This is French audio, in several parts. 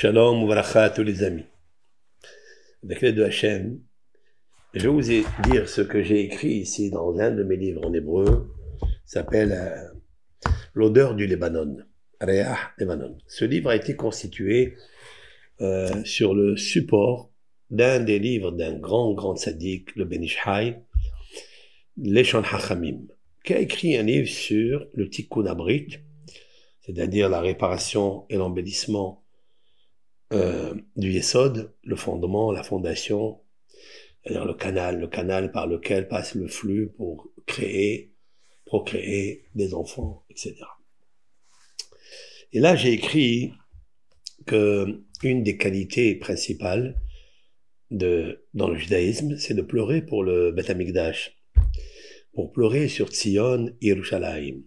Shalom ou bracha à tous les amis. Avec l'aide de Hachem, je vais vous dire ce que j'ai écrit ici dans un de mes livres en hébreu, s'appelle L'odeur du Libanon, Reah Lebanon. Ce livre a été constitué sur le support d'un des livres d'un grand sadique, le Ben Ish Chai, Leshon Hachamim, qui a écrit un livre sur le Tikkun Abrit, c'est-à-dire la réparation et l'embellissement du Yesod, le fondement, la fondation, c'est-à-dire le canal par lequel passe le flux pour procréer des enfants, etc. Et là, j'ai écrit que une des qualités principales dans le judaïsme, c'est de pleurer pour le Beth Amikdash, pour pleurer sur Tzion, Yerushalayim.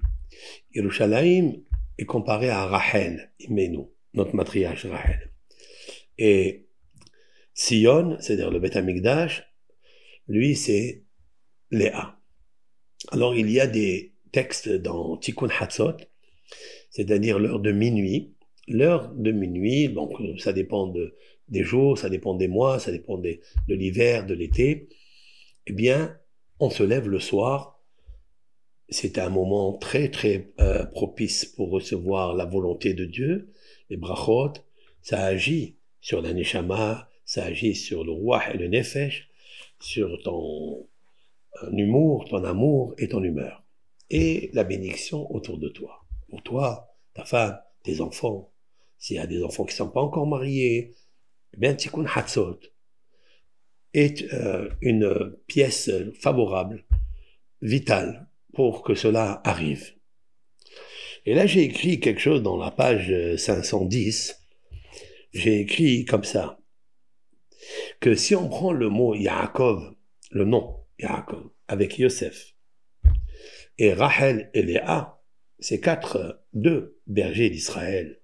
Yerushalayim est comparé à Rachel, Imenu, notre matriarche Rachel. Et Sion, c'est-à-dire le Beth Amikdash, lui c'est Léa. Alors il y a des textes dans Tikkun Hatzot, c'est-à-dire l'heure de minuit. L'heure de minuit, donc ça dépend des jours, ça dépend des mois, ça dépend de l'hiver, de l'été. Eh bien, on se lève le soir. C'est un moment très propice pour recevoir la volonté de Dieu, les brachot. Ça agit sur la neshama, ça agit sur le ruach et le nefesh, sur ton humour, ton amour et ton humeur. Et la bénédiction autour de toi. Pour toi, ta femme, tes enfants. S'il y a des enfants qui ne sont pas encore mariés, eh bien, Tikkun Hatzot est une pièce favorable, vitale, pour que cela arrive. Et là, j'ai écrit quelque chose dans la page 510. J'ai écrit comme ça, que si on prend le mot Yaakov, le nom Yaakov, avec Yosef, et Rachel et Léa, c'est deux bergers d'Israël,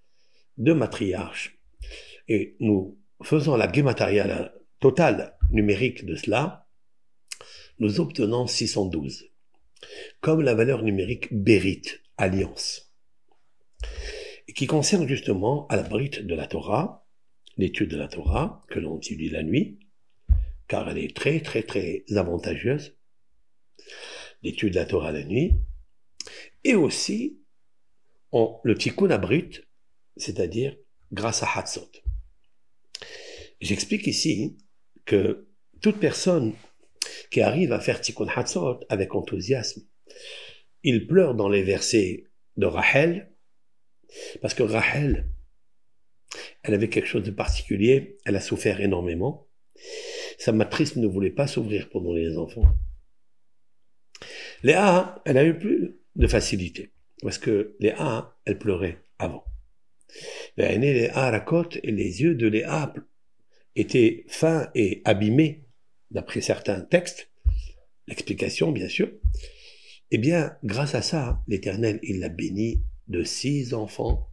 deux matriarches, et nous faisons la guémataria totale numérique de cela, nous obtenons 612, comme la valeur numérique Bérit, alliance, et qui concerne justement à la brite de la Torah, l'étude de la Torah, que l'on étudie la nuit, car elle est très avantageuse, l'étude de la Torah la nuit, et aussi le Tikkun Abrit, c'est-à-dire grâce à Hatzot. J'explique ici que toute personne qui arrive à faire Tikkun Hatzot avec enthousiasme, il pleure dans les versets de Rachel, parce que Rachel, elle avait quelque chose de particulier, elle a souffert énormément. Sa matrice ne voulait pas s'ouvrir pour donner les enfants. Léa, elle a eu plus de facilité, parce que Léa, elle pleurait avant. Léa raconte, et les yeux de Léa étaient fins et abîmés, d'après certains textes, l'explication bien sûr. Eh bien, grâce à ça, l'Éternel, il l'a béni de 6 enfants.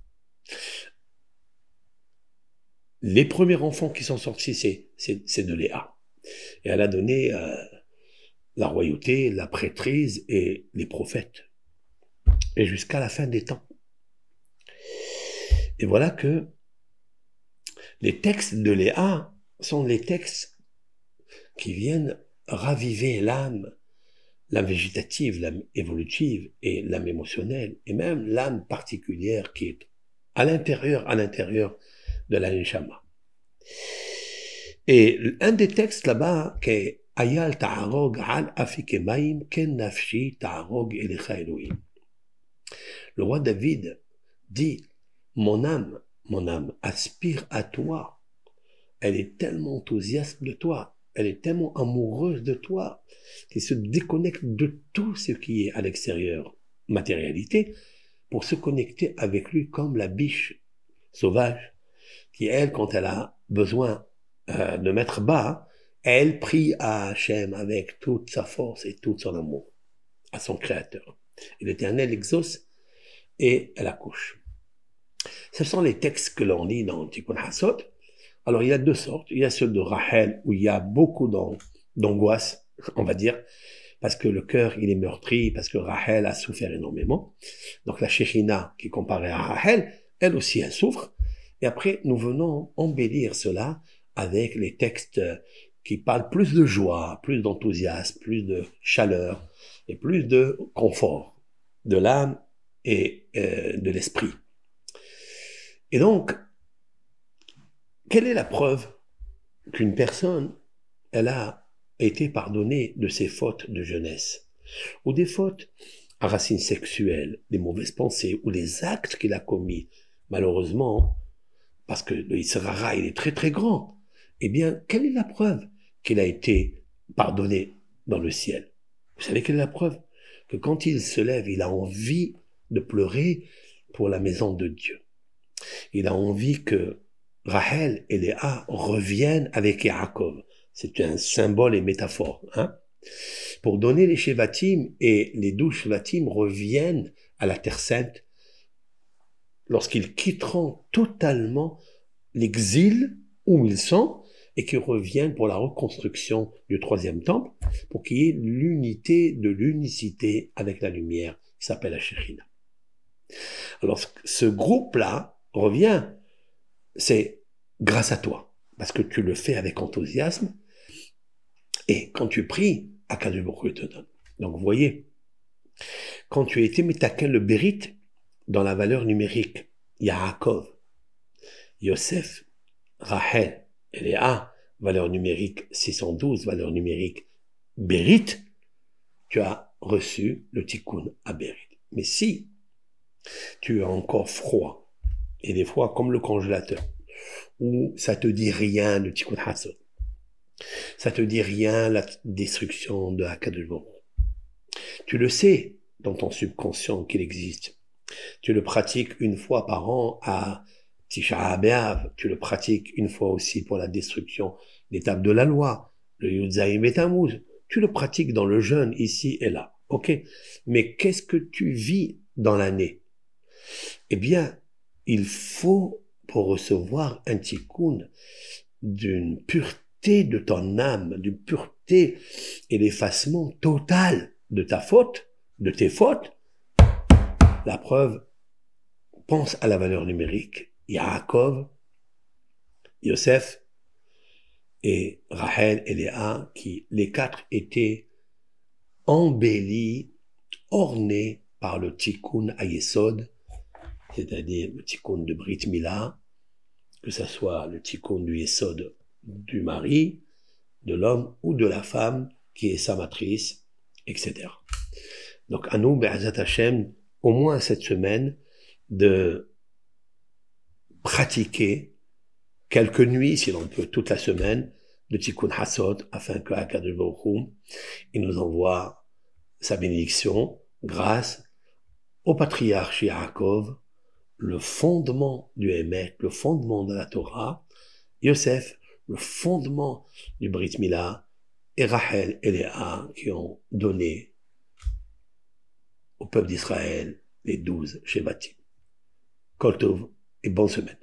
Les premiers enfants qui sont sortis, c'est de Léa. Et elle a donné la royauté, la prêtrise et les prophètes. Et jusqu'à la fin des temps. Et voilà que les textes de Léa sont les textes qui viennent raviver l'âme végétative, l'âme évolutive et l'âme émotionnelle, et même l'âme particulière qui est à l'intérieur de la neshama. Et un des textes là-bas, qui est Ayal ta'arog al afikemayim ken nafshi ta'arog elecha Elohim. Le roi David dit, mon âme aspire à toi. Elle est tellement enthousiaste de toi. Elle est tellement amoureuse de toi qu'elle se déconnecte de tout ce qui est à l'extérieur, matérialité, pour se connecter avec lui comme la biche sauvage, qui elle, quand elle a besoin de mettre bas, elle prie à Hachem avec toute sa force et tout son amour, à son Créateur. Et l'Éternel exauce et elle accouche. Ce sont les textes que l'on lit dans Tikkun Hatzot. Alors il y a 2 sortes. Il y a ceux de Rachel où il y a beaucoup d'angoisse, on va dire, parce que le cœur il est meurtri, parce que Rachel a souffert énormément. Donc la Shechina qui est comparée à Rachel, elle aussi elle souffre. Et après, nous venons embellir cela avec les textes qui parlent plus de joie, plus d'enthousiasme, plus de chaleur et plus de confort de l'âme et de l'esprit. Et donc, quelle est la preuve qu'une personne, elle a été pardonnée de ses fautes de jeunesse ou des fautes à racines sexuelles, des mauvaises pensées ou des actes qu'il a commis, malheureusement, parce que le Yitzhara, il est très très grand. Eh bien, quelle est la preuve qu'il a été pardonné dans le ciel? Vous savez quelle est la preuve? Que quand il se lève, il a envie de pleurer pour la maison de Dieu. Il a envie que Rachel et Léa reviennent avec Yaakov. C'est un symbole et métaphore, hein? Pour donner les Shevatim, et les 12 Shevatim reviennent à la Terre Sainte lorsqu'ils quitteront totalement l'exil où ils sont et qu'ils reviennent pour la reconstruction du troisième temple pour qu'il y ait l'unité de l'unicité avec la lumière qui s'appelle la Shekhinah. Alors ce groupe-là revient, c'est grâce à toi, parce que tu le fais avec enthousiasme et quand tu pries, Akadosh Baruch Hu te donne. Donc vous voyez, quand tu as été metaken le Bérit dans la valeur numérique, Yaakov, Yosef, Rachel et Léa, valeur numérique 612, valeur numérique Bérit, tu as reçu le tikkun à Bérit. Mais si tu es encore froid, et des fois comme le congélateur, où ça te dit rien le tikkun hassot, ça te dit rien la destruction de Akadosh Baruch Hu. Tu le sais dans ton subconscient qu'il existe. Tu le pratiques une fois par an à Tisha B'Av, tu le pratiques une fois aussi pour la destruction des tables de la loi, le Yudzaïm et Tammuz. Tu le pratiques dans le jeûne ici et là, ok? Mais qu'est-ce que tu vis dans l'année? Eh bien, il faut, pour recevoir un tikkun, d'une pureté de ton âme, d'une pureté et l'effacement total de ta faute, de tes fautes. La preuve, pense à la valeur numérique. Yaakov, Yosef et Rachel et Léa, qui les quatre étaient embellis, ornés par le tikkun Hayesod, c'est-à-dire le tikkun de Brit Mila, que ce soit le tikkun du Yesod du mari, de l'homme ou de la femme qui est sa matrice, etc. Donc à nous, Be'ezrat Hashem, au moins cette semaine, de pratiquer quelques nuits, si l'on peut, toute la semaine, de Tikkun Hassot, afin que Akadosh Baruch Hu, il nous envoie sa bénédiction grâce au patriarche Yaakov, le fondement du Hémet, le fondement de la Torah, Yosef, le fondement du Brit Mila, et Rachel et Léa qui ont donné au peuple d'Israël les 12 Shevatim. Kol Tov et bonne semaine.